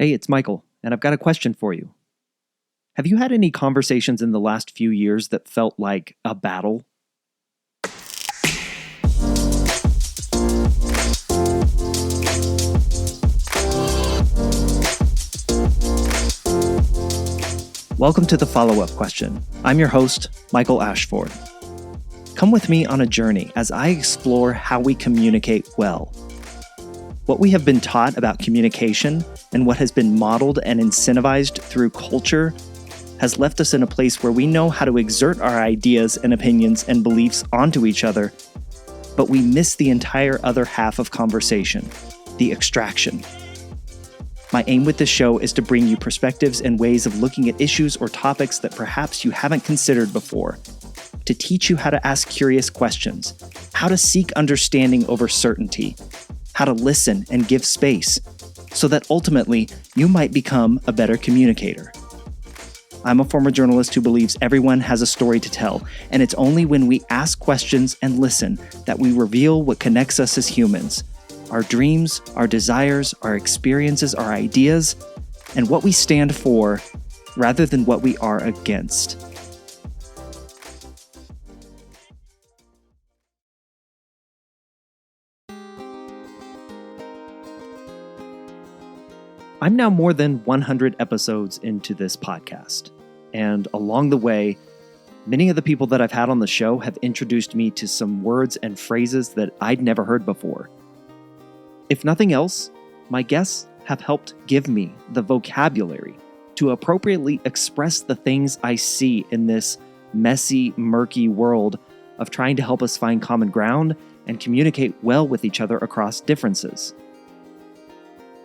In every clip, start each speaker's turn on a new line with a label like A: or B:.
A: Hey, it's Michael, and I've got a question for you. Have you had any conversations in the last few years that felt like a battle? Welcome to the follow-up question. I'm your host, Michael Ashford. Come with me on a journey as I explore how we communicate well. What we have been taught about communication and what has been modeled and incentivized through culture has left us in a place where we know how to exert our ideas and opinions and beliefs onto each other, but we miss the entire other half of conversation, the extraction. My aim with this show is to bring you perspectives and ways of looking at issues or topics that perhaps you haven't considered before, to teach you how to ask curious questions, how to seek understanding over certainty, how to listen and give space, so that ultimately you might become a better communicator. I'm a former journalist who believes everyone has a story to tell, and it's only when we ask questions and listen that we reveal what connects us as humans: our dreams, our desires, our experiences, our ideas, and what we stand for rather than what we are against. I'm now more than 100 episodes into this podcast, and along the way, many of the people that I've had on the show have introduced me to some words and phrases that I'd never heard before. If nothing else, my guests have helped give me the vocabulary to appropriately express the things I see in this messy, murky world of trying to help us find common ground and communicate well with each other across differences.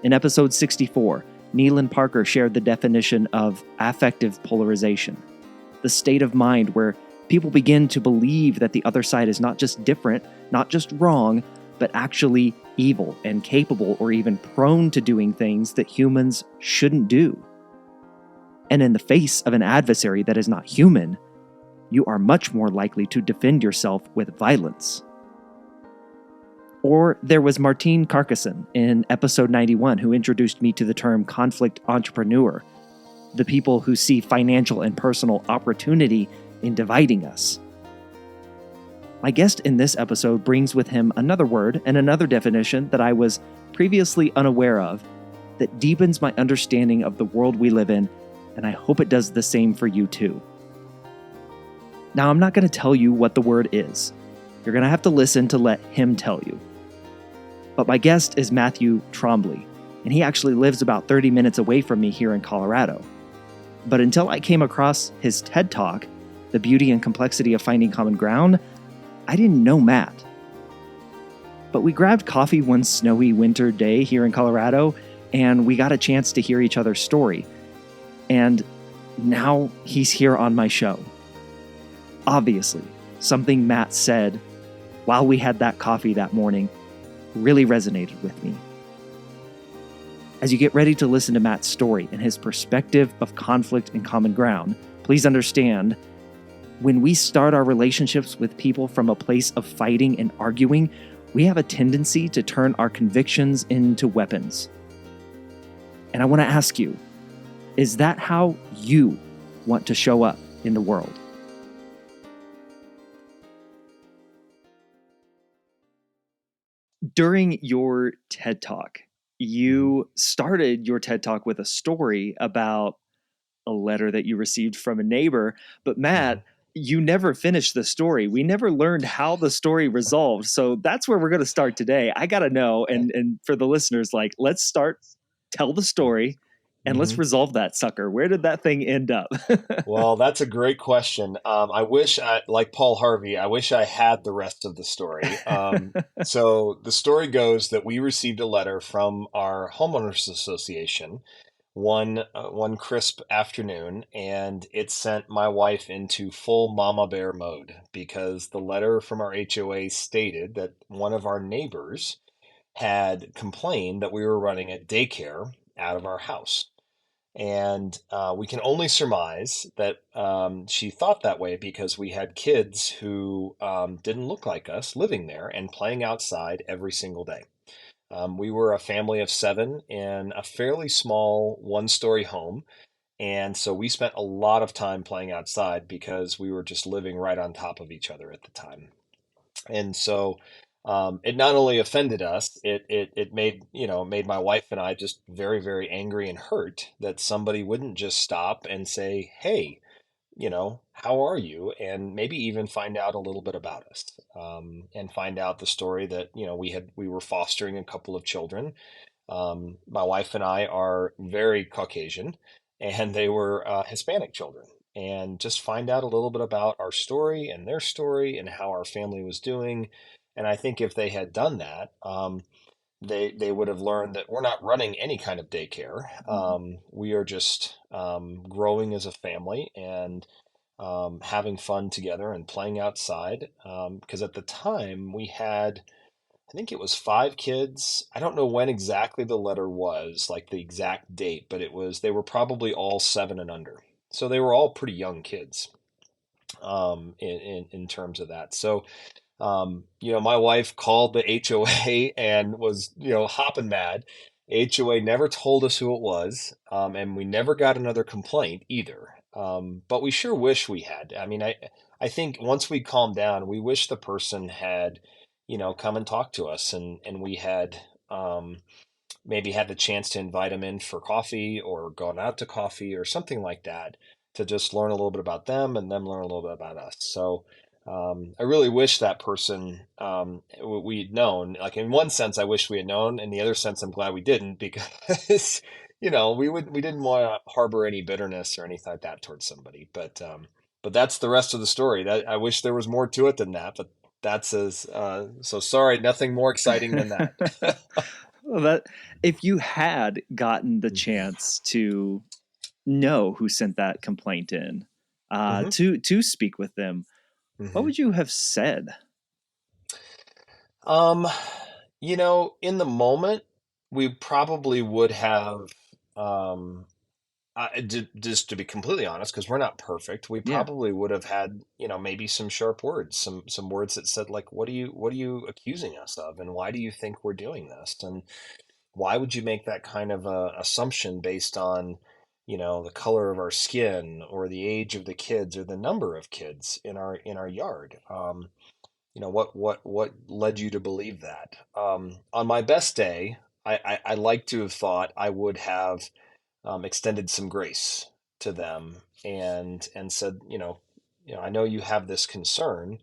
A: In episode 64, Neelan Parker shared the definition of affective polarization, the state of mind where people begin to believe that the other side is not just different, not just wrong, but actually evil and capable or even prone to doing things that humans shouldn't do. And in the face of an adversary that is not human, you are much more likely to defend yourself with violence. Or there was Martine Carcassonne in episode 91 who introduced me to the term conflict entrepreneur, the people who see financial and personal opportunity in dividing us. My guest in this episode brings with him another word and another definition that I was previously unaware of that deepens my understanding of the world we live in, and I hope it does the same for you too. Now, I'm not going to tell you what the word is. You're going to have to listen to let him tell you. But my guest is Matthew Trombley, and he actually lives about 30 minutes away from me here in Colorado. But until I came across his TED Talk, The Beauty and Complexity of Finding Common Ground, I didn't know Matt. But we grabbed coffee one snowy winter day here in Colorado, and we got a chance to hear each other's story. And now he's here on my show. Obviously, something Matt said while we had that coffee that morning really resonated with me. As you get ready to listen to Matt's story and his perspective of conflict and common ground, please understand, when we start our relationships with people from a place of fighting and arguing, we have a tendency to turn our convictions into weapons. And I want to ask you, is that how you want to show up in the world? During your TED Talk, you started your TED Talk with a story about a letter that you received from a neighbor. But Matt, you never finished the story. We never learned how the story resolved. So that's where we're going to start today. I got to know, and for the listeners, let's start, tell the story, and let's resolve that sucker. Where did that thing end up?
B: Well, that's a great question. Like Paul Harvey, I wish I had the rest of the story. So the story goes that we received a letter from our homeowners association one crisp afternoon, and it sent my wife into full mama bear mode because the letter from our HOA stated that one of our neighbors had complained that we were running a daycare out of our house. And we can only surmise that she thought that way because we had kids who didn't look like us living there and playing outside every single day. We were a family of seven in a fairly small one-story home. And so we spent a lot of time playing outside because we were just living right on top of each other at the time. And so it not only offended us, it made, made my wife and I just very, very angry and hurt that somebody wouldn't just stop and say, hey, how are you? And maybe even find out a little bit about us, and find out the story that, we were fostering a couple of children. My wife and I are very Caucasian, and they were Hispanic children. And just find out a little bit about our story and their story and how our family was doing. And I think if they had done that, they would have learned that we're not running any kind of daycare.
A: Mhm.
B: We are just growing as a family and having fun together and playing outside. Because at the time we had, I think it was five kids. I don't know when exactly the letter was, like the exact date, but they were probably all seven and under. So they were all pretty young kids, in terms of that. So, my wife called the HOA and was, hopping mad. HOA never told us who it was, and we never got another complaint either. But we sure wish we had. I mean, I think once we calmed down, we wish the person had, come and talk to us, and we had, maybe had the chance to invite them in for coffee or gone out to coffee or something like that, to just learn a little bit about them and them learn a little bit about us. So I really wish that person, we'd known. Like in one sense, I wish we had known. In the other sense, I'm glad we didn't because we didn't want to harbor any bitterness or anything like that towards somebody. But that's the rest of the story. That I wish there was more to it than that. But that's as so sorry. Nothing more exciting than that.
A: Well, that if you had gotten the
B: hmm
A: chance to know who sent that complaint in,
B: hmm
A: to speak with them, what
B: hmm
A: would you have said?
B: Um, in the moment, we probably would have, um, just to be completely honest, because we're not perfect, we
A: Yeah.
B: probably would have had, maybe some sharp words, some words that said like, what are you accusing us of, and why do you think we're doing this, and why would you make that kind of a assumption based on, the color of our skin or the age of the kids or the number of kids in our yard? What led you to believe that? On my best day, I like to have thought I would have extended some grace to them and said, I know you have this concern.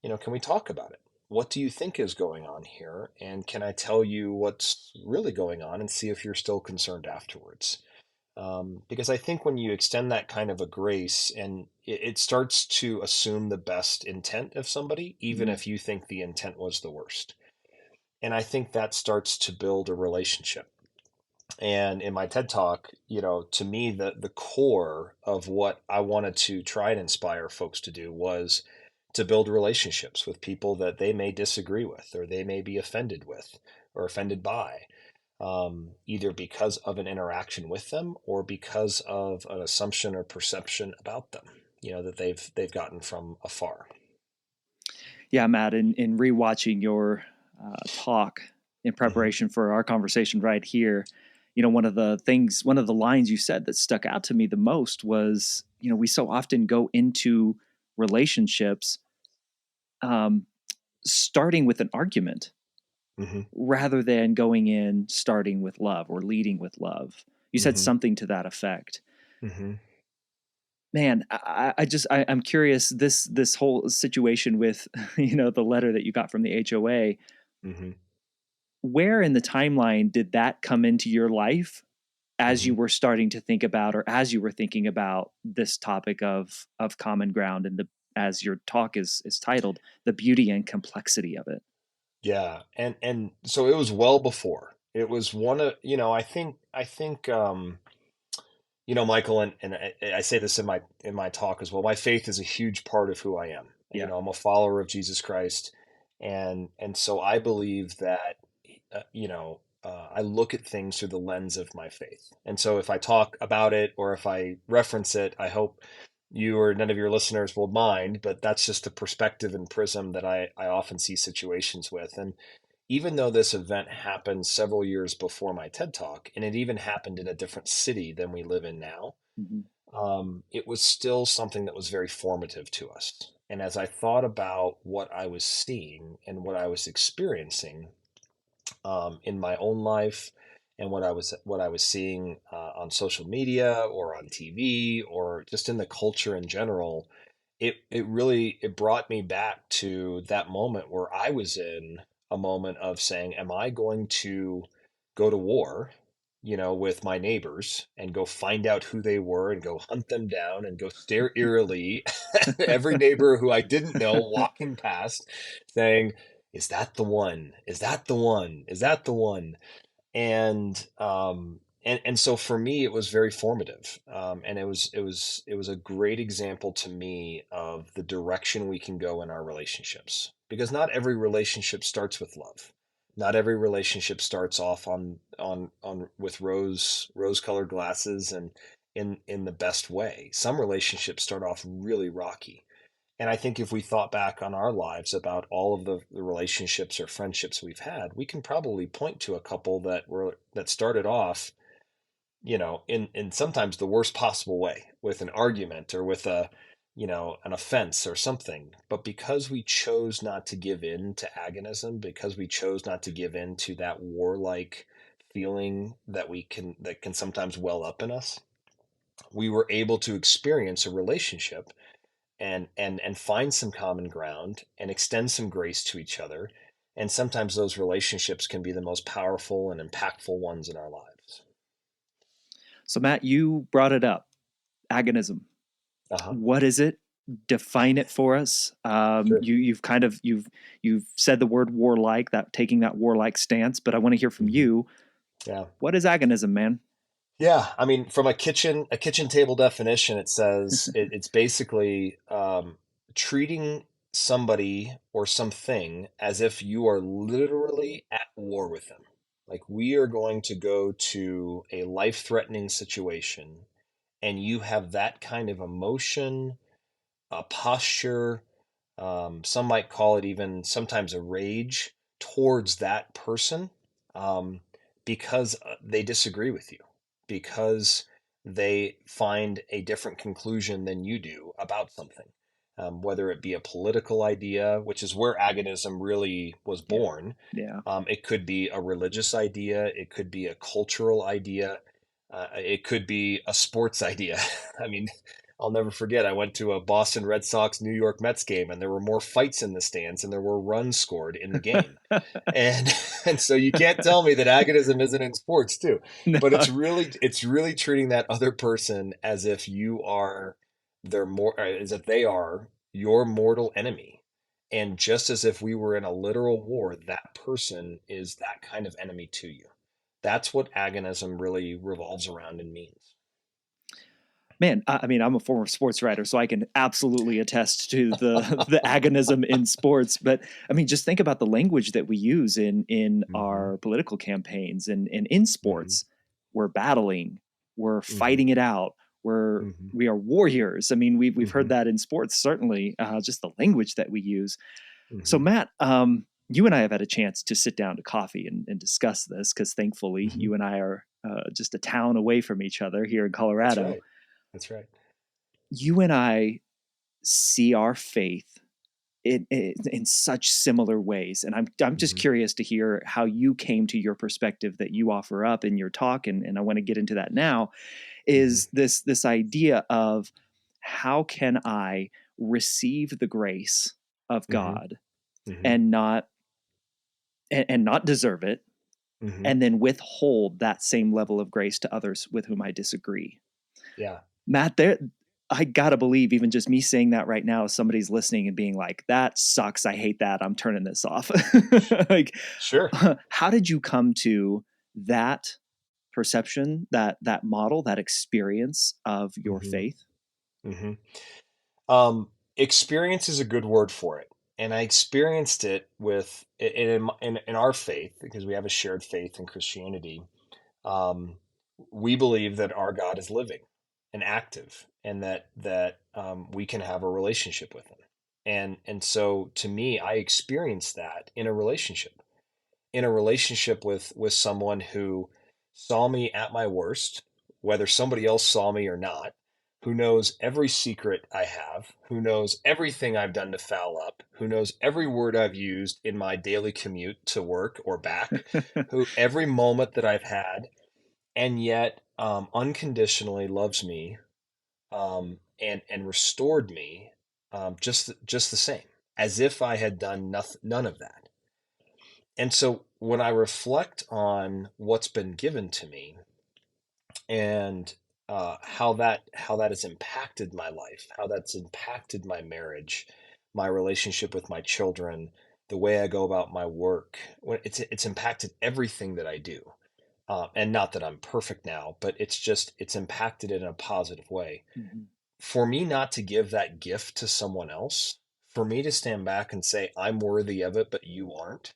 B: Can we talk about it? What do you think is going on here? And can I tell you what's really going on and see if you're still concerned afterwards? Because I think when you extend that kind of a grace, and it starts to assume the best intent of somebody, even
A: Mm.
B: if you think the intent was the worst. And I think that starts to build a relationship. And in my TED talk, to me, the core of what I wanted to try and inspire folks to do was to build relationships with people that they may disagree with, or they may be offended with, or offended by, either because of an interaction with them or because of an assumption or perception about them, that they've gotten from afar.
A: Yeah, Matt, in rewatching your talk in
B: hmm
A: preparation for our conversation right here, one of the lines you said that stuck out to me the most was, we so often go into relationships um, starting with an argument
B: hmm
A: rather than going in starting with love or leading with love. You said
B: hmm
A: something to that effect.
B: hmm
A: Man, I'm curious, this whole situation with the letter that you got from the HOA.
B: hmm
A: Where in the timeline did that come into your life as
B: hmm
A: you were starting to think about, or as you were thinking about this topic of common ground, and the as your talk is titled, the beauty and complexity of it?
B: Yeah, and so it was well before. It was one of, I think, Michael, and I say this in my talk as well. My faith is a huge part of who I am.
A: Yeah.
B: I'm a follower of Jesus Christ, and so I believe that, I look at things through the lens of my faith. And so if I talk about it or if I reference it, I hope you or none of your listeners will mind, but that's just the perspective and prism that I often see situations with. And even though this event happened several years before my TED Talk, and it even happened in a different city than we live in now,
A: Mhm.
B: it was still something that was very formative to us. And as I thought about what I was seeing and what I was experiencing in my own life, and what I was seeing on social media or on TV or just in the culture in general, it brought me back to that moment where I was in a moment of saying, am I going to go to war, with my neighbors and go find out who they were and go hunt them down and go stare eerily at every neighbor who I didn't know walking past, saying, is that the one? Is that the one? Is that the one? And so for me it was very formative, and it was a great example to me of the direction we can go in our relationships, because not every relationship starts with love. Not every relationship starts off on with rose colored glasses and in the best way. Some relationships start off really rocky, and I think if we thought back on our lives about all of the relationships or friendships we've had, we can probably point to a couple that started off, in sometimes the worst possible way, with an argument or with an offense or something. But because we chose not to give in to agonism, because we chose not to give in to that warlike feeling that can sometimes well up in us, we were able to experience a relationship and find some common ground and extend some grace to each other. And sometimes those relationships can be the most powerful and impactful ones in our lives.
A: So, Matt, you brought it up, agonism.
B: Uh-huh.
A: What is it? Define it for us.
B: Sure.
A: You've said the word warlike, that taking that warlike stance, but I want to hear from
B: Hmm.
A: you.
B: Yeah.
A: What is agonism, man?
B: Yeah. I mean, from a kitchen table definition, it says it's basically treating somebody or something as if you are literally at war with them. Like, we are going to go to a life-threatening situation, and you have that kind of emotion, a posture, some might call it even sometimes a rage towards that person, um, because they disagree with you, because they find a different conclusion than you do about something. Whether it be a political idea, which is where agonism really was
A: Yeah.
B: born.
A: Yeah.
B: It could be a religious idea, it could be a cultural idea, it could be a sports idea. I mean, I'll never forget, I went to a Boston Red Sox New York Mets game, and there were more fights in the stands than there were runs scored in the game. And and so you can't tell me that agonism isn't in sports too.
A: No.
B: But it's really treating that other person as if as if they are your mortal enemy. And just as if we were in a literal war, that person is that kind of enemy to you. That's what agonism really revolves around and means.
A: Man, I mean, I'm a former sports writer, so I can absolutely attest to the agonism in sports. But I mean, just think about the language that we use in
B: Hmm.
A: our political campaigns and in
B: Hmm.
A: sports. We're battling, we're
B: Hmm.
A: fighting it out,
B: Hmm.
A: we are warriors. I mean, we've heard
B: Hmm.
A: that in sports, certainly. Just the language that we use. So,
B: Hmm.
A: Matt, you and I have had a chance to sit down to coffee and discuss this because thankfully
B: Hmm.
A: you and I are just a town away from each other here in
B: That's
A: Colorado.
B: right. That's right.
A: You and I see our faith in such similar ways, and I'm just
B: Hmm.
A: curious to hear how you came to your perspective that you offer up in your talk, and I want to get into that now.
B: Hmm.
A: Is this idea of how can I receive the grace of
B: Hmm.
A: God
B: Hmm.
A: and not deserve it,
B: Hmm.
A: and then withhold that same level of grace to others with whom I disagree?
B: Yeah.
A: Matt, there, I gotta believe even just me saying that right now, somebody's listening and being like, "That sucks. I hate that. I'm turning this off." Like,
B: Sure.
A: how did you come to that perception, that model, that experience of your
B: Hmm.
A: faith?
B: Hmm. Experience is a good word for it. And I experienced it in our faith, because we have a shared faith in Christianity. Um, we believe that our God is living and active, and that we can have a relationship with Him. And so, to me, I experienced that in a relationship. in a relationship with someone who saw me at my worst, whether somebody else saw me or not, who knows every secret I have, who knows everything I've done to foul up, who knows every word I've used in my daily commute to work or back, who every moment that I've had, and yet unconditionally loves me, and restored me, just the same, as if I had done nothing, none of that. And so when I reflect on what's been given to me, and how that has impacted my life, how that's impacted my marriage, my relationship with my children, the way I go about my work, when it's impacted everything that I do. And not that I'm perfect now, but it's impacted it in a positive way.
A: Mhm.
B: For me not to give that gift to someone else, for me to stand back and say I'm worthy of it, but you aren't,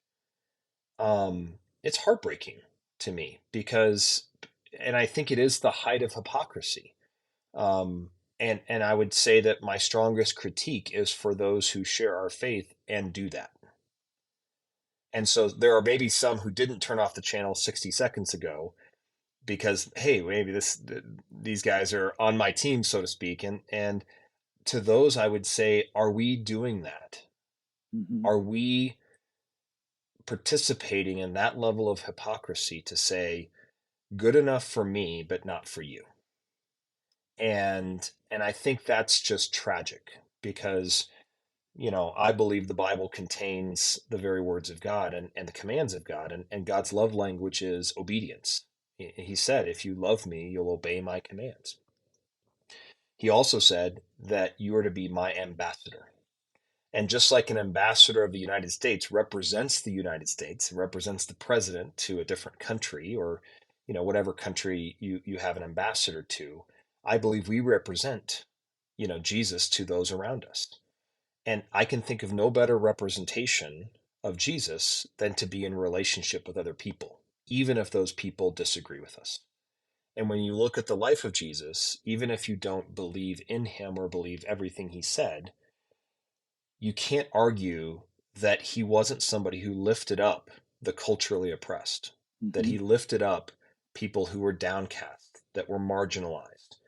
B: it's heartbreaking to me, because, and I think it is the height of hypocrisy. And I would say that my strongest critique is for those who share our faith and do that. And so there are maybe some who didn't turn off the channel 60 seconds ago because, hey, maybe these guys are on my team, so to speak. And to those, I would say, are we doing that?
A: Mhm.
B: Are we participating in that level of hypocrisy to say, good enough for me, but not for you? And I think that's just tragic, because I believe the Bible contains the very words of God, and the commands of God, and God's love language is obedience. He said, if you love me, you'll obey my commands. He also said that you are to be my ambassador. And just like an ambassador of the United States represents the United States, represents the president to a different country, or whatever country you have an ambassador to, I believe we represent Jesus to those around us. And I can think of no better representation of Jesus than to be in relationship with other people, even if those people disagree with us. And when you look at the life of Jesus, even if you don't believe in him or believe everything he said, you can't argue that he wasn't somebody who lifted up the culturally oppressed, that
A: Mhm.
B: he lifted up people who were downcast, that were marginalized,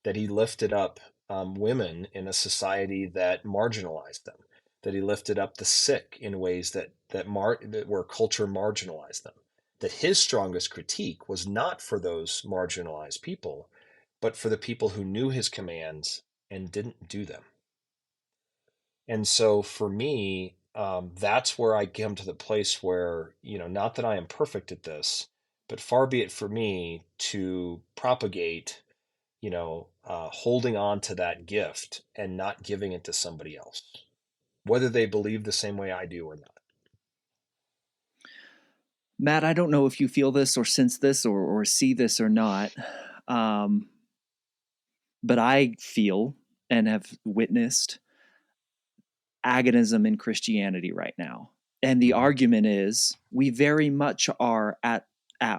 B: that he lifted up women in a society that marginalized them, that he lifted up the sick in ways that where culture marginalized them. That his strongest critique was not for those marginalized people, but for the people who knew his commands and didn't do them. And so for me, that's where I come to the place where, not that I am perfect at this, but far be it for me to propagate, holding on to that gift and not giving it to somebody else, whether they believe the same way I do or not.
A: Matt, I don't know if you feel this or sense this or see this or not, um, but I feel and have witnessed agonism in Christianity right now. And the
B: Hmm.
A: argument is we very much are at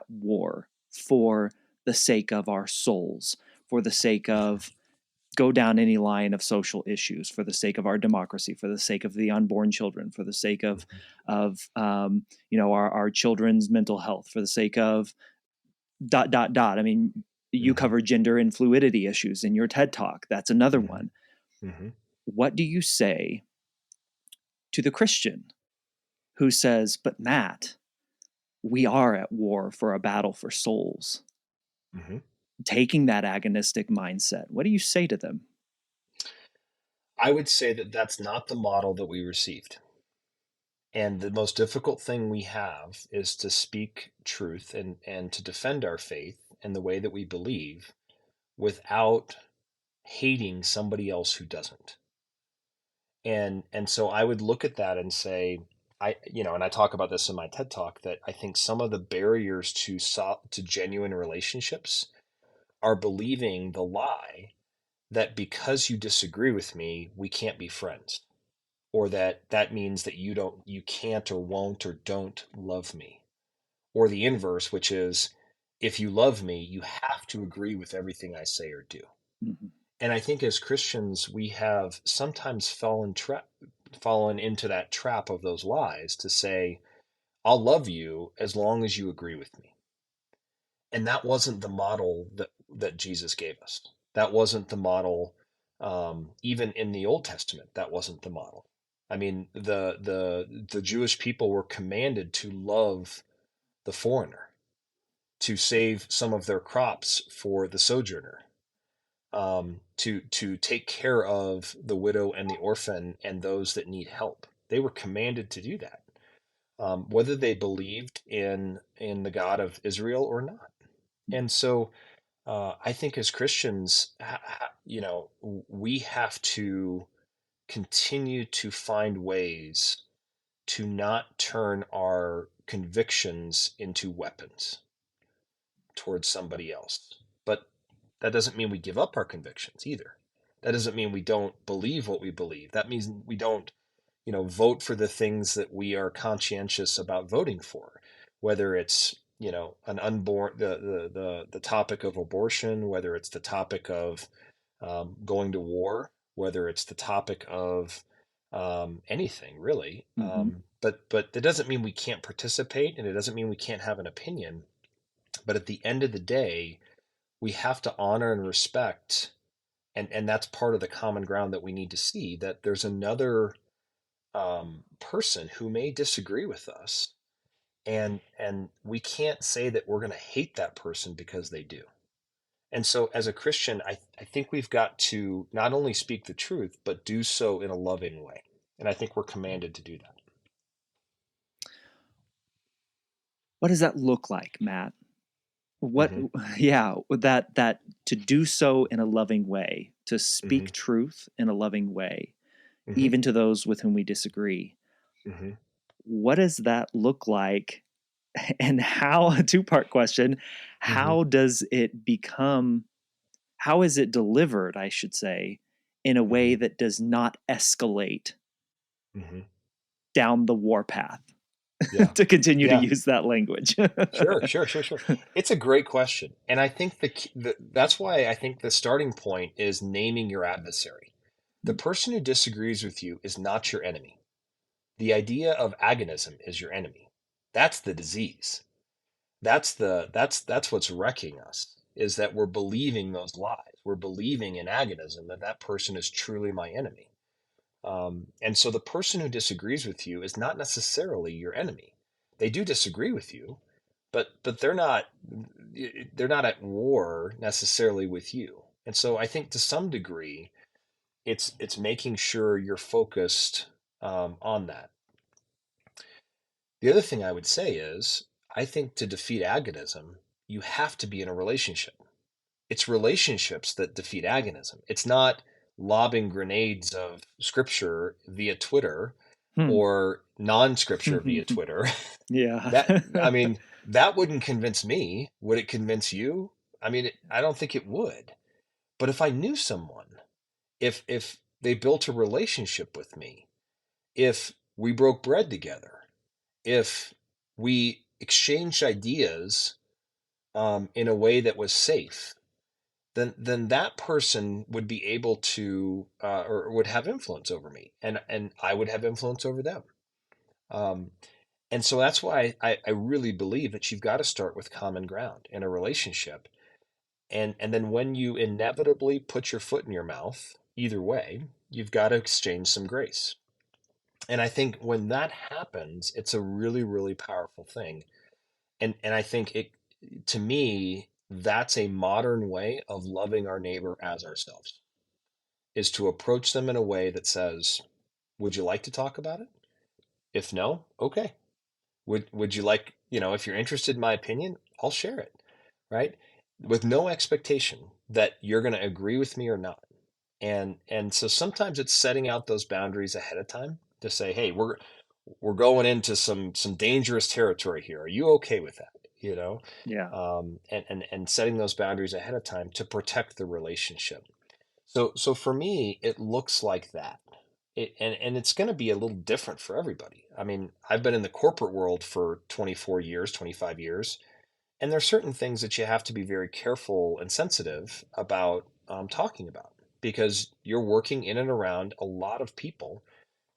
A: war for the sake of our souls, for the sake of go down any line of social issues, for the sake of our democracy, for the sake of the unborn children, for the sake of our children's mental health, for the sake of dot dot dot. I mean, you
B: Hmm.
A: cover gender and fluidity issues in your TED talk. That's another
B: Hmm.
A: one.
B: Hmm.
A: What do you say to the Christian who says, "But Matt, we are at war for a battle for souls"?
B: Hmm.
A: Taking that agonistic mindset, what do you say to them?
B: I would say that that's not the model that we received. And the most difficult thing we have is to speak truth and to defend our faith and the way that we believe without hating somebody else who doesn't. And so I would look at that and say, and I talk about this in my TED talk, that I think some of the barriers to genuine relationships are believing the lie that because you disagree with me, we can't be friends, or that means that you can't or won't or don't love me, or the inverse, which is, if you love me, you have to agree with everything I say or do.
A: Mhm.
B: And I think as Christians, we have sometimes fallen into that trap of those lies to say, I'll love you as long as you agree with me. And that wasn't the model that Jesus gave us. That wasn't the model, even in the Old Testament. That wasn't the model. I mean, the Jewish people were commanded to love the foreigner, to save some of their crops for the sojourner, to take care of the widow and the orphan and those that need help. They were commanded to do that, whether they believed in the God of Israel or not. And so I think as Christians, we have to continue to find ways to not turn our convictions into weapons towards somebody else. But that doesn't mean we give up our convictions either. That doesn't mean we don't believe what we believe. That means we don't, vote for the things that we are conscientious about voting for, whether it's, an unborn, the topic of abortion, whether it's the topic of going to war, whether it's the topic of anything really.
A: Mm-hmm.
B: But that doesn't mean we can't participate, and it doesn't mean we can't have an opinion. But at the end of the day, we have to honor and respect, and that's part of the common ground that we need to see, that there's another person who may disagree with us, and we can't say that we're going to hate that person because they do. And so as a Christian, I think we've got to not only speak the truth, but do so in a loving way. And I think we're commanded to do that.
A: What does that look like, Matt? What,
B: Hmm.
A: yeah, that to do so in a loving way, to
B: Hmm.
A: speak truth in a loving way,
B: Hmm.
A: even to those with whom we disagree.
B: Hmm.
A: What does that look like? And how, a two-part question,
B: Hmm.
A: how does it become, how is it delivered, I should say, in a way
B: Hmm.
A: that does not escalate
B: Hmm.
A: down the warpath,
B: Yeah.
A: to continue to
B: Yeah.
A: use that language?
B: Sure, sure, sure, sure. It's a great question. And I think that's why I think the starting point is naming your adversary. The person who disagrees with you is not your enemy. The idea of agonism is your enemy. That's the disease. That's what's wrecking us, is that we're believing those lies. We're believing in agonism, that that person is truly my enemy. And so the person who disagrees with you is not necessarily your enemy. They do disagree with you, but they're not at war necessarily with you. And so I think to some degree, it's making sure you're focused on that. The other thing I would say is, I think to defeat agonism, you have to be in a relationship. It's relationships that defeat agonism. It's not lobbing grenades of scripture via Twitter
A: Hmm.
B: or non-scripture via Twitter.
A: Yeah.
B: That, I mean, that wouldn't convince me. Would it convince you? I mean, I don't think it would. But if I knew someone, if they built a relationship with me, if we broke bread together, if we exchanged ideas in a way that was safe, then that person would be able to or would have influence over me, and I would have influence over them. Um, and so that's why I really believe that you've got to start with common ground in a relationship, and then when you inevitably put your foot in your mouth, either way, you've got to exchange some grace. And I think when that happens, it's a really, really powerful thing. And I think it, to me, that's a modern way of loving our neighbor as ourselves, is to approach them in a way that says, would you like to talk about it? If no, okay. Would you like, if you're interested in my opinion, I'll share it, right? With no expectation that you're going to agree with me or not. And so sometimes it's setting out those boundaries ahead of time to say, hey, we're going into some dangerous territory here. Are you okay with that?
A: Yeah.
B: And setting those boundaries ahead of time to protect the relationship. So for me, it looks like that. And it's going to be a little different for everybody. I mean, I've been in the corporate world for 24 years, 25 years, and there are certain things that you have to be very careful and sensitive about talking about, because you're working in and around a lot of people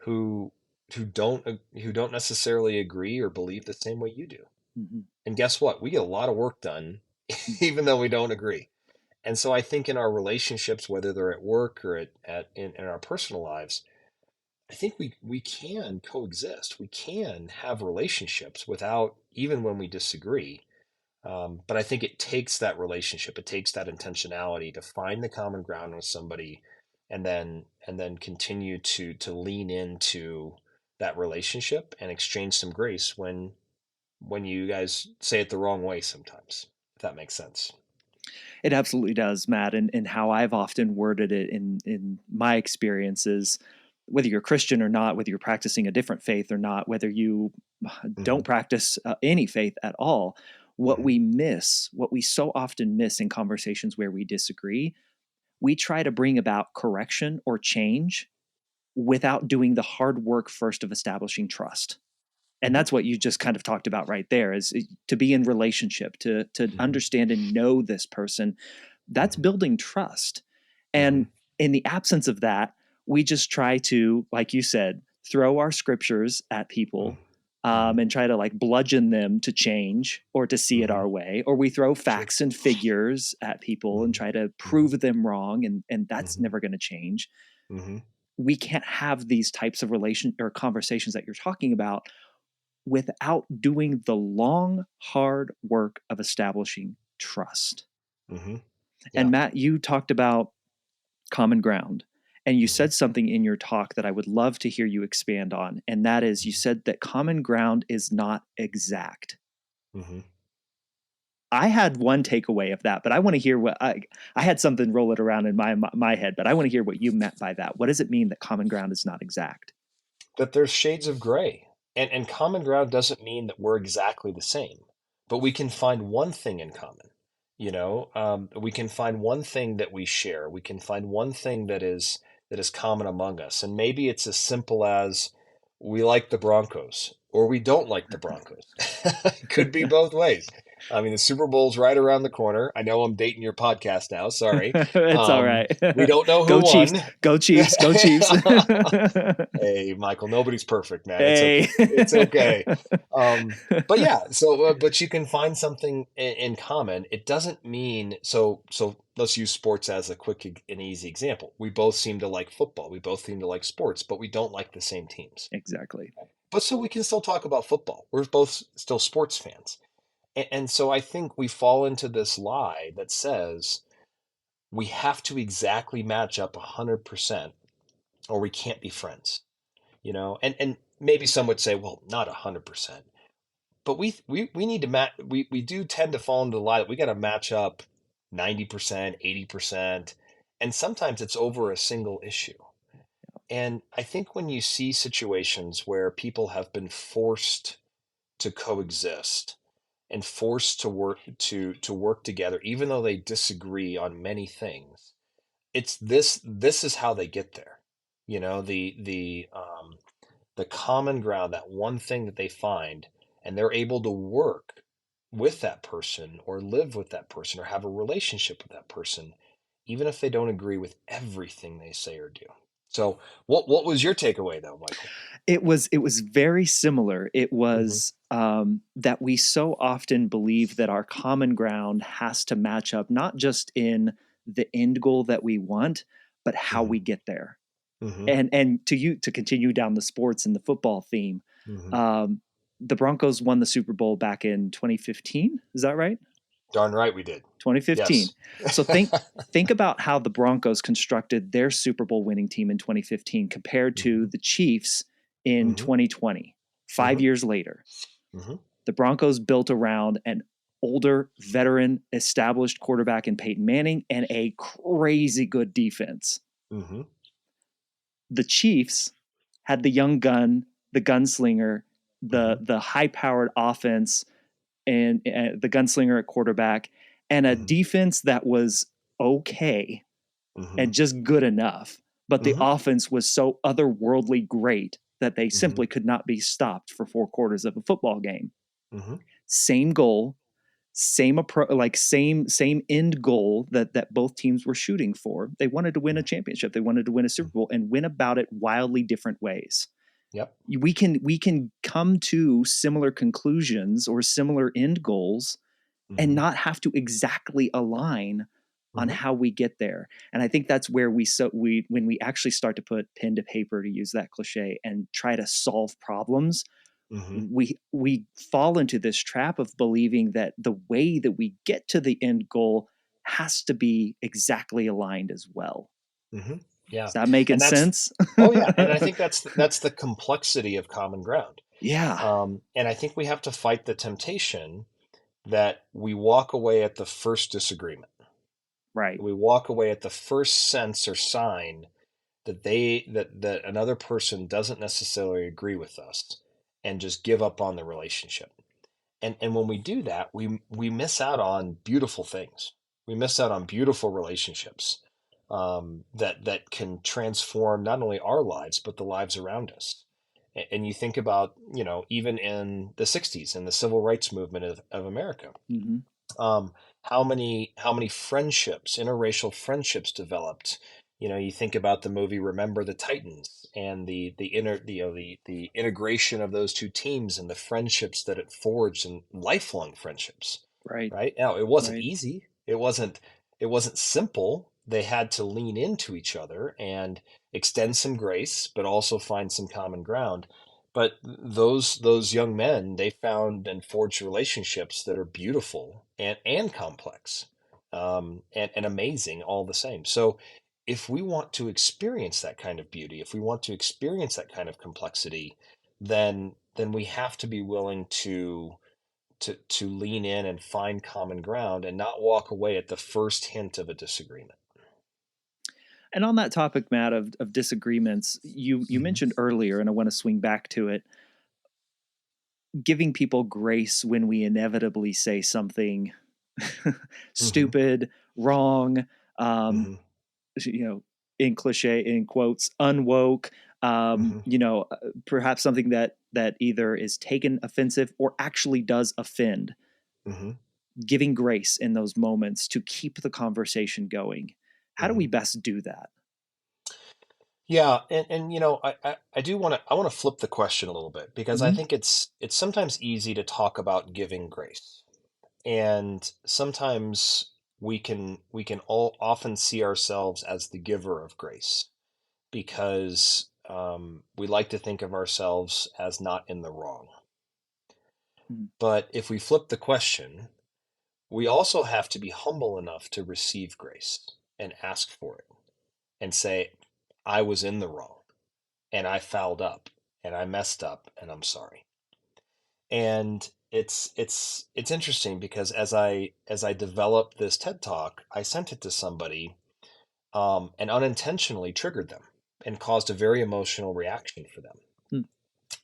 B: who who don't necessarily agree or believe the same way you do.
A: Mm-hmm.
B: And guess what? We get a lot of work done, even though we don't agree. And so I think in our relationships, whether they're at work or in our personal lives, I think we can coexist. We can have relationships without, even when we disagree. But I think it takes that relationship, it takes that intentionality to find the common ground with somebody, and then continue to lean into that relationship and exchange some grace when you guys say it the wrong way sometimes, if that makes sense.
A: It absolutely does, Matt. And how I've often worded it in my experiences, whether you're Christian or not, whether you're practicing a different faith or not, whether you
B: Hmm.
A: don't practice any faith at all, what
B: Hmm.
A: we miss, what we so often miss in conversations where we disagree, we try to bring about correction or change without doing the hard work first of establishing trust. And
B: Hmm.
A: that's what you just kind of talked about right there, is to be in relationship, to
B: Hmm.
A: understand and know this person. That's
B: Hmm.
A: building trust.
B: Hmm.
A: And in the absence of that, we just try to, like you said, throw our scriptures at people,
B: Hmm.
A: and try to like bludgeon them to change or to see it
B: Hmm.
A: our way. Or we throw
B: Sure.
A: facts and figures at people and
B: Hmm.
A: try to
B: Hmm.
A: prove them wrong. And that's
B: Hmm.
A: never going to change.
B: Hmm.
A: We can't have these types of relation or conversations that you're talking about without doing the long, hard work of establishing trust.
B: Hmm.
A: And
B: Yeah.
A: Matt, you talked about common ground, and you
B: Hmm.
A: said something in your talk that I would love to hear you expand on. And that is, you said that common ground is not exact.
B: Hmm.
A: I had one takeaway of that, but I want to hear what I had something roll it around in my head, but I want to hear what you meant by that. What does it mean that common ground is not exact?
B: That there's shades of gray. And common ground doesn't mean that we're exactly the same, but we can find one thing in common. We can find one thing that we share. We can find one thing that is common among us. And maybe it's as simple as we like the Broncos or we don't like the Broncos. It could be both ways. I mean, the Super Bowl's right around the corner. I know I'm dating your podcast now. Sorry.
A: It's all right.
B: We don't know who
A: Go Chiefs.
B: won.
A: Go Chiefs. Go Chiefs.
B: Hey, Michael, nobody's perfect, man. It's
A: Hey.
B: okay. It's okay. But yeah, but you can find something in common. It doesn't mean so. Let's use sports as a quick and easy example. We both seem to like football. We both seem to like sports, but we don't like the same teams.
A: Exactly.
B: But so we can still talk about football. We're both still sports fans, and so I think we fall into this lie that says we have to exactly match up 100%, or we can't be friends. And maybe some would say, well, not 100%, but we need to match. We do tend to fall into the lie that we got to match up 90%, 80%, and sometimes it's over a single issue. And I think when you see situations where people have been forced to coexist and forced to work together, even though they disagree on many things, it's this is how they get there. The common ground, that one thing that they find, and they're able to work with that person or live with that person or have a relationship with that person, even if they don't agree with everything they say or do. So, what was your takeaway though, Michael?
A: It was very similar. It
B: Hmm.
A: was that we so often believe that our common ground has to match up not just in the end goal that we want, but how
B: Hmm.
A: we get there.
B: Hmm.
A: And to continue down the sports and the football theme,
B: Hmm.
A: um, the Broncos won the Super Bowl back in 2015. Is that right?
B: Darn right we did.
A: 2015.
B: Yes.
A: So think about how the Broncos constructed their Super Bowl winning team in 2015 compared to
B: Hmm.
A: the Chiefs in
B: Hmm.
A: 2020. 5
B: Hmm.
A: years later,
B: Hmm.
A: the Broncos built around an older, veteran, established quarterback in Peyton Manning and a crazy good defense.
B: Hmm.
A: The Chiefs had the young gun, the gunslinger,
B: Hmm.
A: the high-powered offense, and the gunslinger at quarterback, and a
B: Hmm.
A: defense that was okay
B: Hmm.
A: and just good enough. But the
B: Hmm.
A: offense was so otherworldly great that they
B: Hmm.
A: simply could not be stopped for 4 quarters of a football game.
B: Hmm.
A: Same goal, same end goal that both teams were shooting for. They wanted to win a championship. They wanted to win a Super Bowl and win about it wildly different ways.
B: Yep.
A: We can come to similar conclusions or similar end goals and
B: Mm-hmm.
A: not have to exactly align on
B: Mm-hmm.
A: how we get there. And I think that's where we when we actually start to put pen to paper, to use that cliche, and try to solve problems,
B: Mm-hmm.
A: we fall into this trap of believing that the way that we get to the end goal has to be exactly aligned as well.
B: Mm-hmm.
A: Is
B: Yeah.
A: that making
B: And that's,
A: sense?
B: oh yeah. And I think that's the complexity of common ground.
A: Yeah.
B: And I think we have to fight the temptation that we walk away at the first disagreement.
A: Right.
B: We walk away at the first sense or sign that that another person doesn't necessarily agree with us, and just give up on the relationship. And when we do that, we miss out on beautiful things. We miss out on beautiful relationships, that can transform not only our lives but the lives around us. And you think about, even in the 60s and the civil rights movement of America,
A: Hmm.
B: um, how many friendships, interracial friendships, developed. You think about the movie Remember the Titans, and the integration of those two teams and the friendships that it forged, and lifelong friendships.
A: Right.
B: Right now, it wasn't
A: Right.
B: easy. It wasn't simple. They had to lean into each other and extend some grace, but also find some common ground. But those young men, they found and forged relationships that are beautiful and complex, and amazing all the same. So if we want to experience that kind of beauty, if we want to experience that kind of complexity, then we have to be willing to lean in and find common ground, and not walk away at the first hint of a disagreement.
A: And on that topic, Matt, of disagreements, you
B: Hmm.
A: mentioned earlier, and I want to swing back to it, giving people grace when we inevitably say something
B: Hmm.
A: stupid, wrong, um,
B: Hmm.
A: you know, in cliche, in quotes, unwoke,
B: Hmm.
A: perhaps something that either is taken offensive or actually does offend.
B: Hmm.
A: Giving grace in those moments to keep the conversation going. How do we
B: Hmm.
A: best do that?
B: Yeah, and I do want to flip the question a little bit, because I
A: Hmm.
B: think it's sometimes easy to talk about giving grace, and sometimes we can all often see ourselves as the giver of grace, because we like to think of ourselves as not in the wrong. But if we flip the question, we also have to be humble enough to receive grace and ask for it, and say, I was in the wrong, and I fouled up, and I messed up, and I'm sorry. And it's interesting, because as I developed this TED Talk, I sent it to somebody, and unintentionally triggered them and caused a very emotional reaction for them.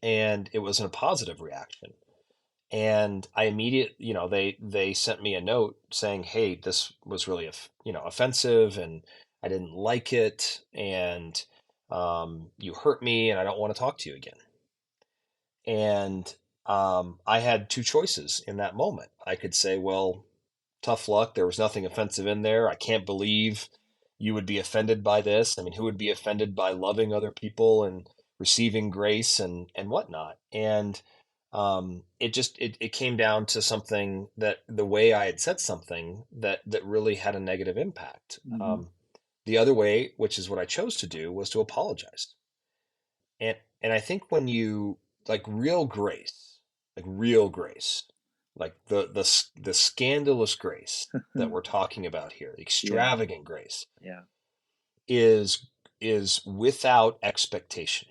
B: And it wasn't a positive reaction. And I immediately, they sent me a note saying, "Hey, this was really, offensive, and I didn't like it, and you hurt me, and I don't want to talk to you again." And I had two choices in that moment. I could say, "Well, tough luck. There was nothing offensive in there. I can't believe you would be offended by this. I mean, who would be offended by loving other people and receiving grace and whatnot?" And it came down to something, that the way I had said something that really had a negative impact.
A: Mm-hmm.
B: The other way, which is what I chose to do, was to apologize. And I think when you, like, real grace, like the scandalous grace that we're talking about here,
A: Yeah.
B: extravagant grace,
A: Yeah.
B: is is without expectation.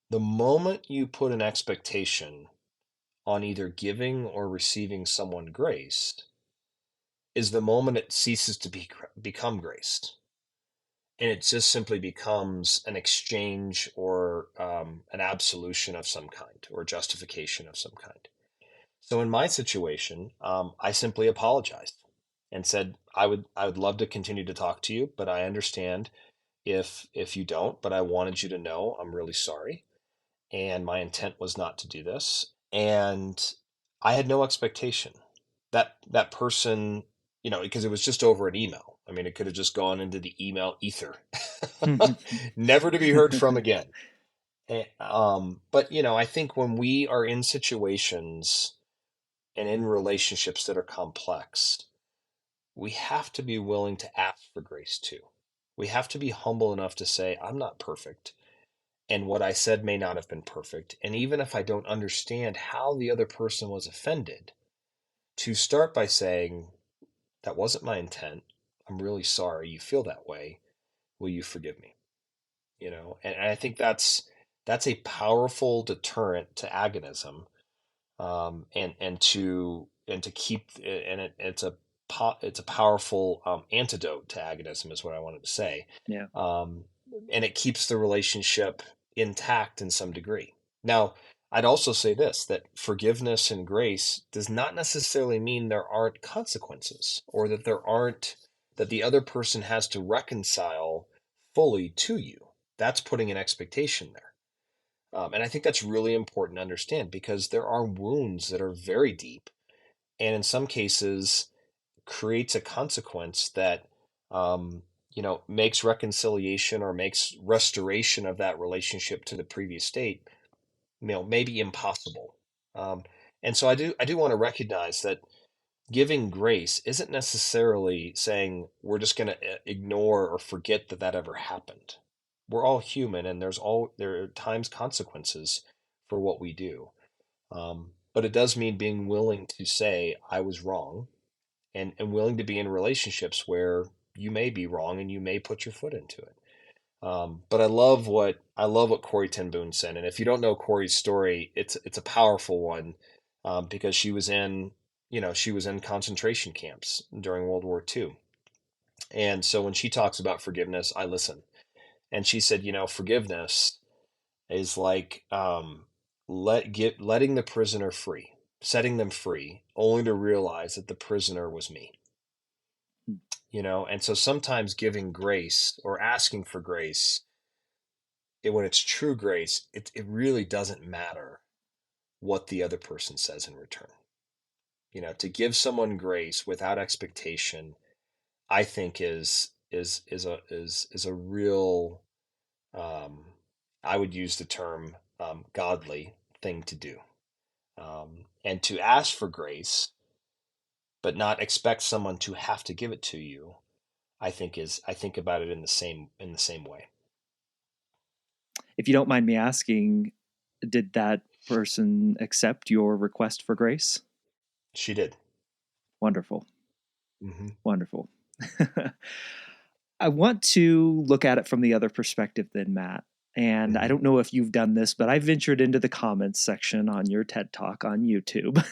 B: The moment you put an expectation on either giving or receiving someone grace, is the moment it ceases to become grace, and it just simply becomes an exchange, or an absolution of some kind, or justification of some kind. So in my situation, I simply apologized and said, I would love to continue to talk to you, but I understand if you don't. But I wanted you to know I'm really sorry, and my intent was not to do this. And I had no expectation that that person, because it was just over an email. I mean, it could have just gone into the email ether, never to be heard from again. But I think when we are in situations and in relationships that are complex, we have to be willing to ask for grace too. We have to be humble enough to say, I'm not perfect, and what I said may not have been perfect. And even if I don't understand how the other person was offended, to start by saying, that wasn't my intent. I'm really sorry you feel that way. Will you forgive me? And I think that's a powerful deterrent to agonism, and to keep and it's a powerful antidote to agonism is what I wanted to say.
A: Yeah.
B: um, and it keeps the relationship intact in some degree. Now, I'd also say this, that forgiveness and grace does not necessarily mean there aren't consequences, or that the other person has to reconcile fully to you. That's putting an expectation there. And I think that's really important to understand, because there are wounds that are very deep, and in some cases creates a consequence that makes reconciliation or makes restoration of that relationship to the previous state, maybe impossible. Um, and so I do want to recognize that giving grace isn't necessarily saying we're just going to ignore or forget that that ever happened. We're all human, and there are times consequences for what we do. But it does mean being willing to say I was wrong, and willing to be in relationships where you may be wrong and you may put your foot into it. But I love what Corey Ten Boom said, and if you don't know Corey's story, it's a powerful one, because she was in concentration camps during World War II, and so when she talks about forgiveness, I listen. And she said, forgiveness is like letting the prisoner free, setting them free, only to realize that the prisoner was me. And so sometimes giving grace or asking for grace, when it's true grace, it really doesn't matter what the other person says in return. To give someone grace without expectation, I think is a real, um, I would use the term, godly thing to do. And to ask for grace but not expect someone to have to give it to you, I think about it in the same way.
A: If you don't mind me asking, did that person accept your request for grace?
B: She did.
A: Wonderful.
B: Hmm.
A: Wonderful. I want to look at it from the other perspective than Matt. And I
B: Hmm.
A: don't know if you've done this, but I ventured into the comments section on your TED Talk on YouTube.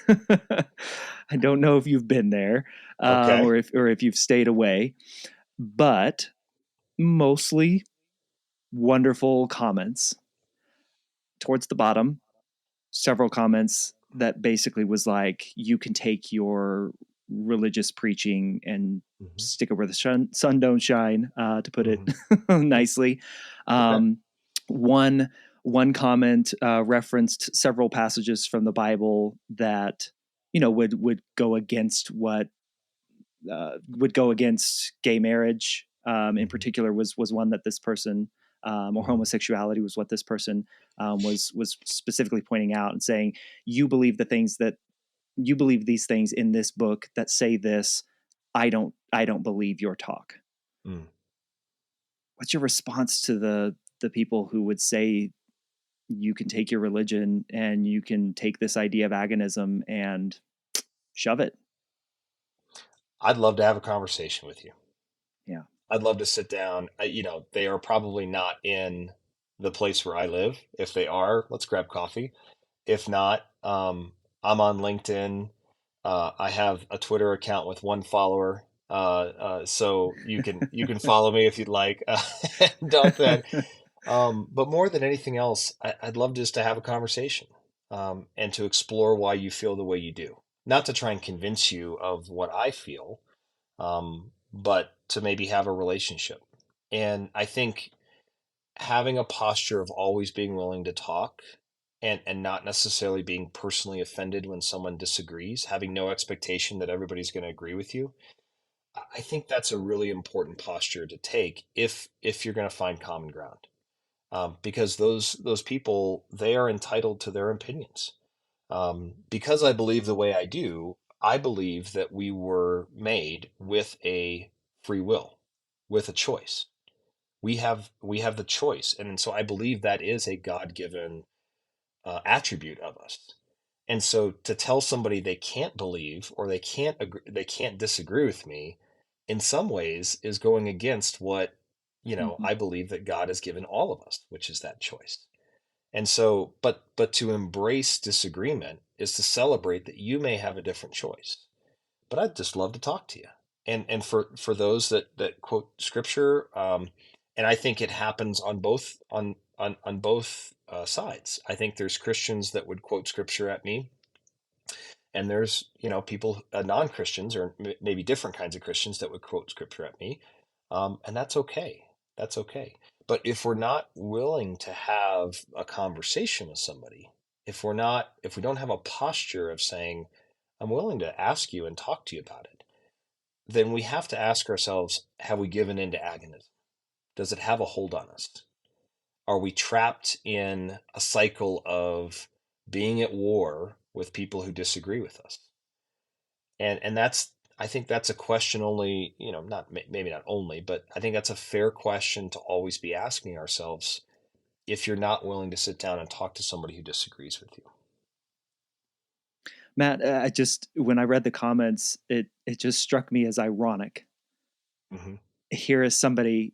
A: I don't know if you've been there,
B: Okay.
A: or if you've stayed away, but mostly wonderful comments. Towards the bottom, several comments that basically was like, you can take your religious preaching and
B: Hmm.
A: stick it where the sun don't shine, to put it
B: Hmm.
A: nicely.
B: Okay.
A: Um, one one comment referenced several passages from the Bible that would go against gay marriage. In
B: Hmm.
A: particular, was one that this person, or
B: Hmm.
A: homosexuality was what this person, was specifically pointing out and saying, you believe these things in this book that say this. I don't believe your talk.
B: Mm.
A: What's your response to the people who would say you can take your religion and you can take this idea of agonism and shove it?
B: I'd love to have a conversation with you.
A: Yeah.
B: I'd love to sit down. They are probably not in the place where I live. If they are, let's grab coffee. If not, I'm on LinkedIn. I have a Twitter account with one follower. So you can follow me if you'd like. Dump that. But more than anything else, I'd love just to have a conversation, and to explore why you feel the way you do. Not to try and convince you of what I feel, but to maybe have a relationship. And I think having a posture of always being willing to talk, and not necessarily being personally offended when someone disagrees, having no expectation that everybody's going to agree with you. I think that's a really important posture to take if you're going to find common ground. because those people, they are entitled to their opinions. Because I believe the way I do, I believe that we were made with a free will, with a choice. We have the choice, and so I believe that is a God-given attribute of us. And so to tell somebody they can't believe or they can't disagree with me, in some ways, is going against what
A: Mhm.
B: I believe that God has given all of us, which is that choice. And so, but to embrace disagreement is to celebrate that you may have a different choice. But I'd just love to talk to you. And for those that quote scripture, and I think it happens on both sides. I think there's Christians that would quote scripture at me, and there's people, non-Christians, or maybe different kinds of Christians, that would quote scripture at me, and that's okay. That's okay. But if we're not willing to have a conversation with somebody, if we don't have a posture of saying, I'm willing to ask you and talk to you about it, then we have to ask ourselves, have we given in to agonism? Does it have a hold on us? Are we trapped in a cycle of being at war with people who disagree with us? And that's, I think that's a question only, not maybe not only, but I think that's a fair question to always be asking ourselves if you're not willing to sit down and talk to somebody who disagrees with you.
A: Matt, I just when I read the comments, it just struck me as ironic.
B: Hmm.
A: Here is somebody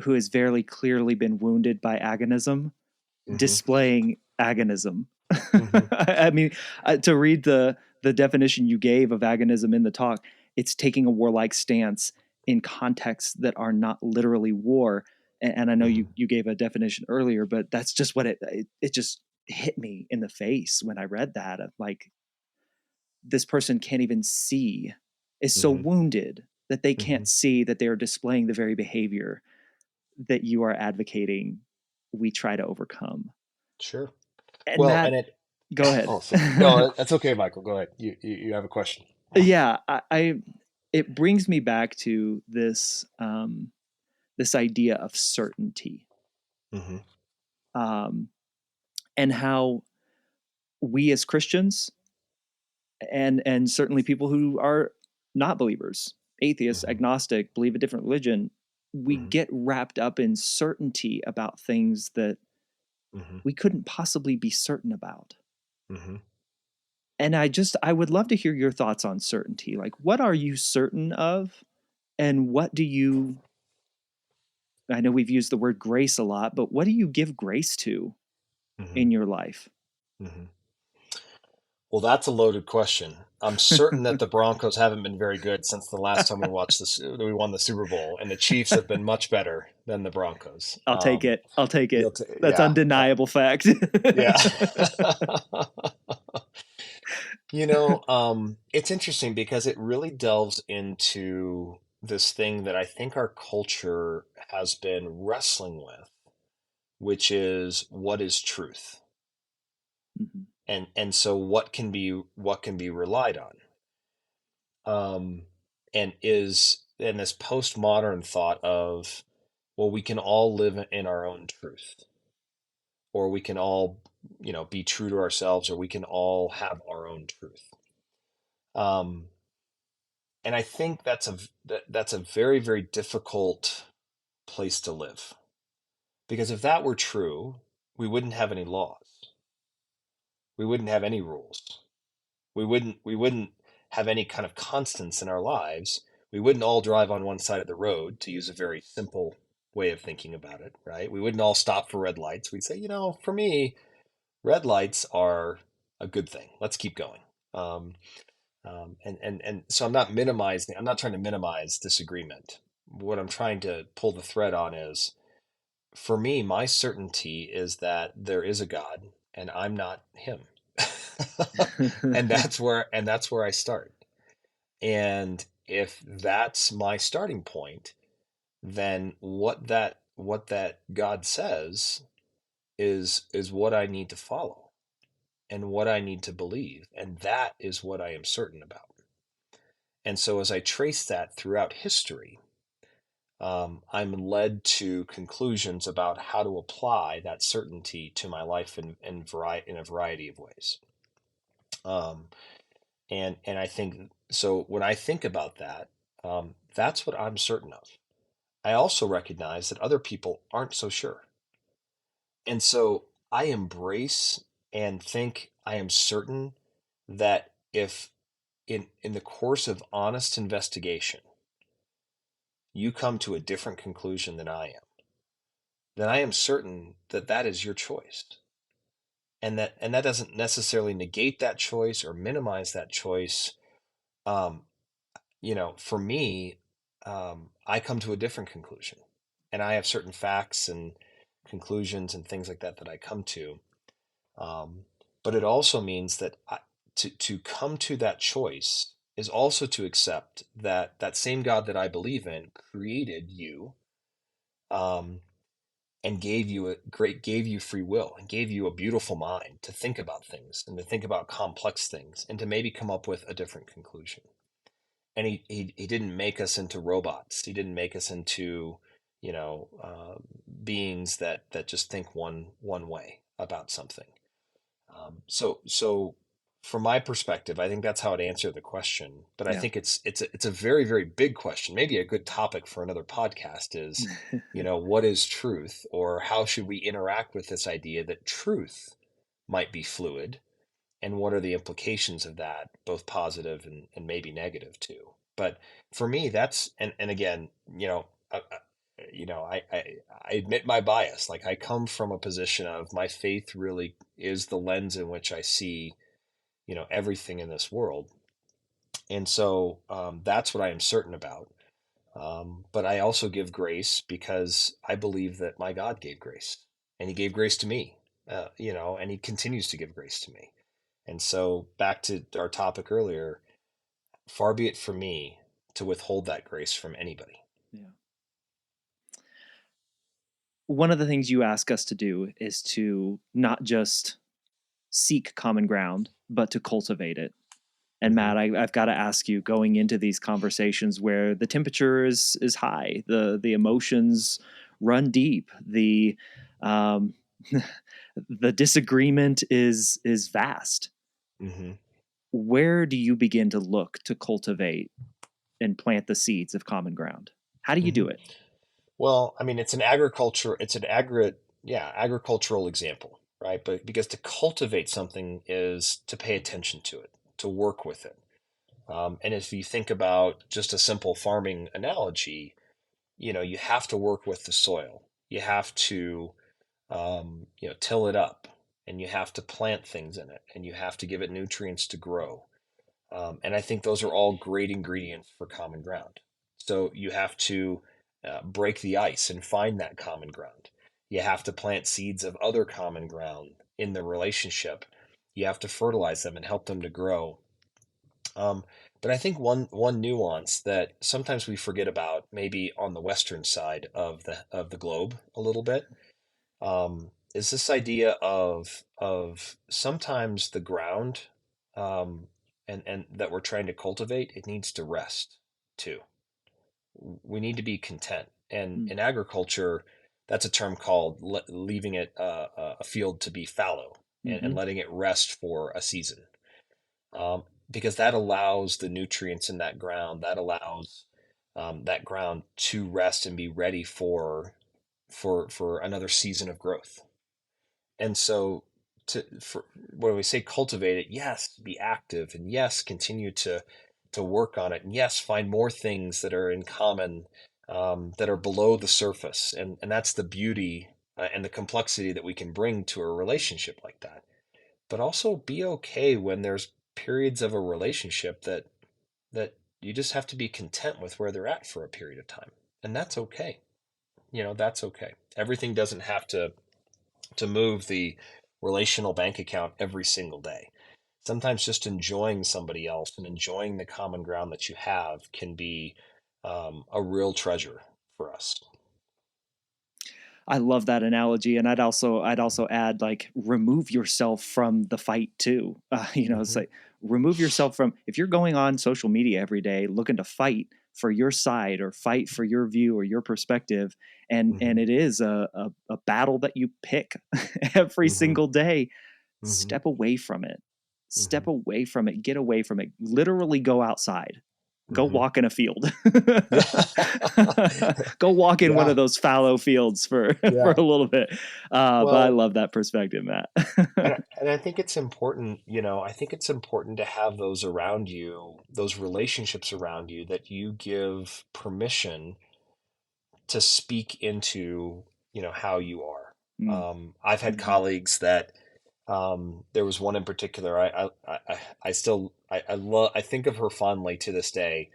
A: who has very clearly been wounded by agonism,
B: Hmm.
A: displaying agonism.
B: Hmm.
A: I mean, to read the definition you gave of agonism in the talk, it's taking a warlike stance in contexts that are not literally war. And I know
B: Hmm.
A: you gave a definition earlier, but that's just what it just hit me in the face when I read that. Of like, this person can't even see, is so
B: Hmm.
A: wounded that they
B: Hmm.
A: can't see that they are displaying the very behavior that you are advocating we try to overcome.
B: Sure.
A: And
B: Well,
A: Matt,
B: and it,
A: go ahead.
B: oh, sorry. No, that's okay, Michael. Go ahead. You have a question.
A: Yeah, it brings me back to this idea of certainty,
B: Hmm.
A: um, and how we as Christians, and certainly people who are not believers, atheists,
B: Hmm.
A: agnostic, believe a different religion, we
B: Hmm.
A: get wrapped up in certainty about things that
B: Hmm.
A: we couldn't possibly be certain about.
B: Hmm.
A: And I would love to hear your thoughts on certainty. Like, what are you certain of, and what do you, I know we've used the word grace a lot, but what do you give grace to
B: Hmm.
A: in your life?
B: Hmm. Well, that's a loaded question. I'm certain that the Broncos haven't been very good since the last time we won the Super Bowl, and the Chiefs have been much better than the Broncos.
A: I'll take it. I'll take it. That's
B: Yeah,
A: undeniable fact.
B: yeah. It's interesting because it really delves into this thing that I think our culture has been wrestling with, which is what is truth,
A: Mhm.
B: and so what can be relied on, um, and this postmodern thought of, well, we can all live in our own truth, or we can all be true to ourselves, or we can all have our own truth. Um, and I think that's a very, very difficult place to live, because if that were true, we wouldn't have any laws, we wouldn't have any rules, we wouldn't have any kind of constants in our lives. We wouldn't all drive on one side of the road, to use a very simple way of thinking about it, right? We wouldn't all stop for red lights. We'd say, for me, red lights are a good thing. Let's keep going. Um, and so I'm not trying to minimize disagreement. What I'm trying to pull the thread on is, for me, my certainty is that there is a God and I'm not him. And that's where I start. And if that's my starting point, then what that God says is what I need to follow and what I need to believe, and that is what I am certain about. And so as I trace that throughout history, I'm led to conclusions about how to apply that certainty to my life in a variety of ways. Um, and I think so. When I think about that, that's what I'm certain of. I also recognize that other people aren't so sure. And so I embrace and think I am certain that if in the course of honest investigation, you come to a different conclusion than I am, then I am certain that that is your choice. And that doesn't necessarily negate that choice or minimize that choice. Um, for me, I come to a different conclusion, and I have certain facts and conclusions and things like that that I come to. Um, but it also means that to come to that choice is also to accept that that same God that I believe in created you, um, and gave you free will and gave you a beautiful mind to think about things and to think about complex things and to maybe come up with a different conclusion. And he didn't make us into robots. He didn't make us into, you know, beings that just think one way about something. So from my perspective, I think that's how I'd answer the question. But I
A: Yeah.
B: think it's a very, very big question. Maybe a good topic for another podcast is, what is truth, or how should we interact with this idea that truth might be fluid, and what are the implications of that, both positive and maybe negative too. But for me, that's and again, I admit my bias. Like, I come from a position of my faith really is the lens in which I see, everything in this world. And so that's what I am certain about. But I also give grace because I believe that my God gave grace, and He gave grace to me, and He continues to give grace to me. And so, back to our topic earlier, far be it from me to withhold that grace from anybody.
A: Yeah. One of the things you ask us to do is to not just seek common ground, but to cultivate it. And
B: Hmm.
A: Matt, I've got to ask you, going into these conversations where the temperature is high, the emotions run deep, um, the disagreement is vast.
B: Hmm.
A: Where do you begin to look to cultivate and plant the seeds of common ground? How do you
B: Hmm.
A: do it?
B: Well, I mean, it's an agricultural example, right? But because to cultivate something is to pay attention to it, to work with it. And if you think about just a simple farming analogy, you have to work with the soil. You have to, till it up, and you have to plant things in it, and you have to give it nutrients to grow. And I think those are all great ingredients for common ground. So you have to break the ice and find that common ground. You have to plant seeds of other common ground in the relationship. You have to fertilize them and help them to grow. Um, but I think one nuance that sometimes we forget about, maybe on the western side of the globe a little bit, is this idea of sometimes the ground, um, and that we're trying to cultivate, it needs to rest too. We need to be content. And
A: Mm.
B: in agriculture, that's a term called leaving it a field to be fallow, and
A: Mm-hmm.
B: letting it rest for a season, because that allows the nutrients in that ground, that allows that ground to rest and be ready for another season of growth. And so, when we say cultivate it, yes, be active, and yes, continue to work on it, and yes, find more things that are in common, that are below the surface, and that's the beauty, and the complexity that we can bring to a relationship like that. But also be okay when there's periods of a relationship that you just have to be content with where they're at for a period of time, and that's okay. That's okay. Everything doesn't have to move the relational bank account every single day. Sometimes just enjoying somebody else and enjoying the common ground that you have can be, a real treasure for us.
A: I love that analogy, and I'd also add, like, remove yourself from the fight too. It's
B: Hmm.
A: like, remove yourself from, if you're going on social media every day looking to fight. for your side or fight for your view or your perspective. And it is a battle that you pick every single day. Step away from it. Step away from it. Get away from it. Literally go outside. Go walk in a field. Go walk in one of those fallow fields for a little bit. But I love that perspective, Matt.
B: And I think it's important, I think it's important to have those around you, those relationships around you that you give permission to speak into, how you are. I've had colleagues that, there was one in particular. I think of her fondly to this day,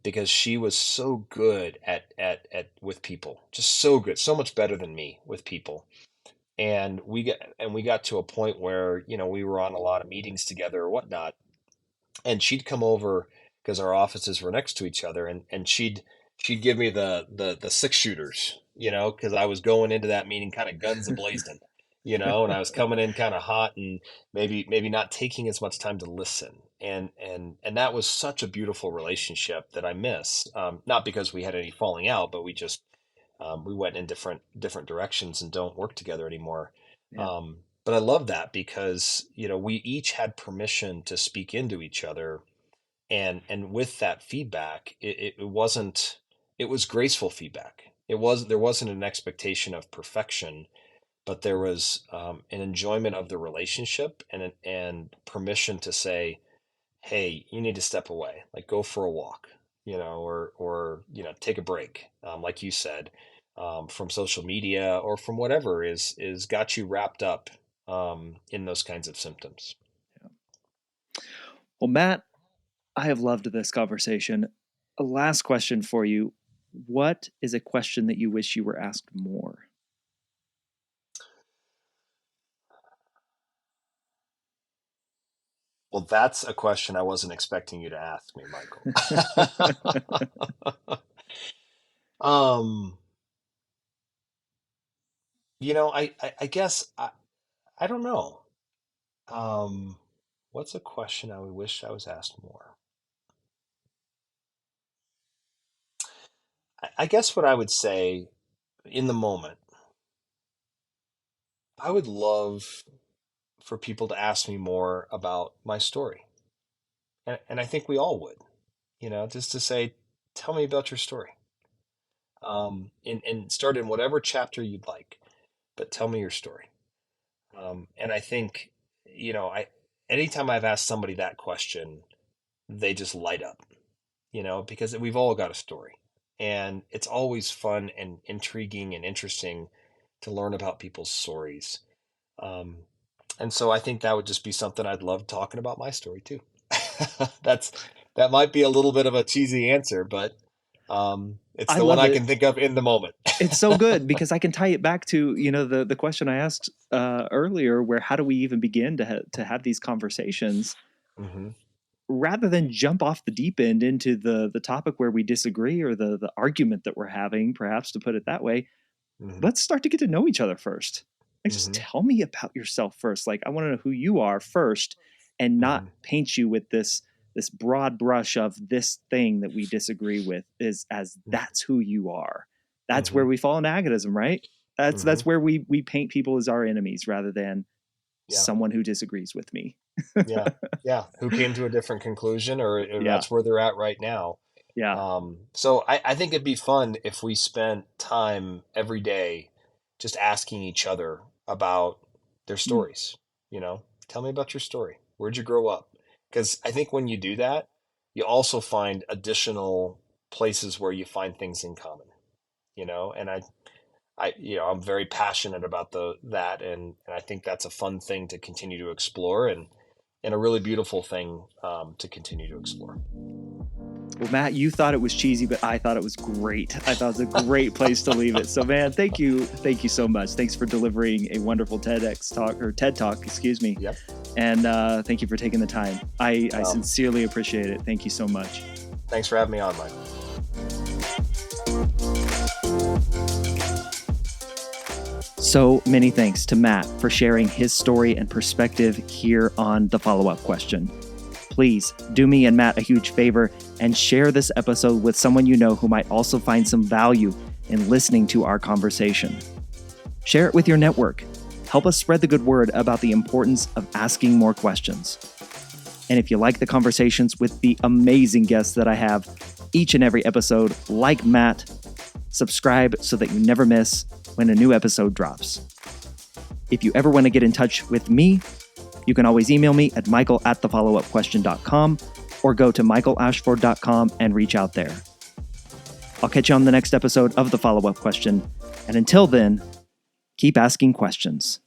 B: because she was so good at with people, just so good, so much better than me with people. And we got to a point where, we were on a lot of meetings together or whatnot, and she'd come over because our offices were next to each other, and she'd give me the 6-shooters, because I was going into that meeting kind of guns a-blazing. And I was coming in kind of hot and maybe not taking as much time to listen. And that was such a beautiful relationship that I miss. Not because we had any falling out, but we just, we went in different directions and don't work together anymore.
A: Yeah.
B: But I love that because, we each had permission to speak into each other. And with that feedback, it was graceful feedback. There wasn't an expectation of perfection, but there was an enjoyment of the relationship and permission to say, hey, you need to step away, like go for a walk, or take a break, like you said, from social media or from whatever is got you wrapped up in those kinds of symptoms.
A: Yeah. Well, Matt, I have loved this conversation. A last question for you. What is a question that you wish you were asked more?
B: Well, that's a question I wasn't expecting you to ask me, Michael. um, I guess I don't know. What's a question I would wish I was asked more? I guess what I would say in the moment, I would love for people to ask me more about my story. And I think we all would, just to say, tell me about your story. And start in whatever chapter you'd like, but tell me your story. And I think, anytime I've asked somebody that question, they just light up, because we've all got a story. And it's always fun and intriguing and interesting to learn about people's stories. And so I think that would just be something I'd love talking about my story too. That might be a little bit of a cheesy answer, but it's the one I can think of in the moment.
A: It's so good because I can tie it back to, the question I asked earlier, where how do we even begin to have these conversations?
B: Mm-hmm.
A: Rather than jump off the deep end into the topic where we disagree or the argument that we're having, perhaps to put it that way, let's start to get to know each other first. Like, just tell me about yourself first. Like, I want to know who you are first, and not paint you with this broad brush of this thing that we disagree with as that's who you are. That's where we fall into agonism, right? That's where we paint people as our enemies rather than someone who disagrees with me.
B: Yeah. Who came to a different conclusion, or that's where they're at right now.
A: Yeah.
B: So I think it'd be fun if we spent time every day just asking each other about their stories. Tell me about your story. Where'd you grow up? Because I think when you do that, you also find additional places where you find things in common. And I'm very passionate about that, and I think that's a fun thing to continue to explore, and a really beautiful thing to continue to explore.
A: Well, Matt, you thought it was cheesy, but I thought it was great. I thought it was a great place to leave it. So, man, thank you so much. Thanks for delivering a wonderful TED Talk, excuse me.
B: Yep.
A: And thank you for taking the time. I sincerely appreciate it. Thank you so much.
B: Thanks for having me on, Mike.
A: So many thanks to Matt for sharing his story and perspective here on The Follow-Up Question. please do me and Matt a huge favor and share this episode with someone you know who might also find some value in listening to our conversation. Share it with your network. Help us spread the good word about the importance of asking more questions. And if you like the conversations with the amazing guests that I have each and every episode, like Matt, subscribe so that you never miss when a new episode drops. If you ever want to get in touch with me, you can always email me at michael@thefollowupquestion.com or go to michaelashford.com and reach out there. I'll catch you on the next episode of The Follow-Up Question. And until then, keep asking questions.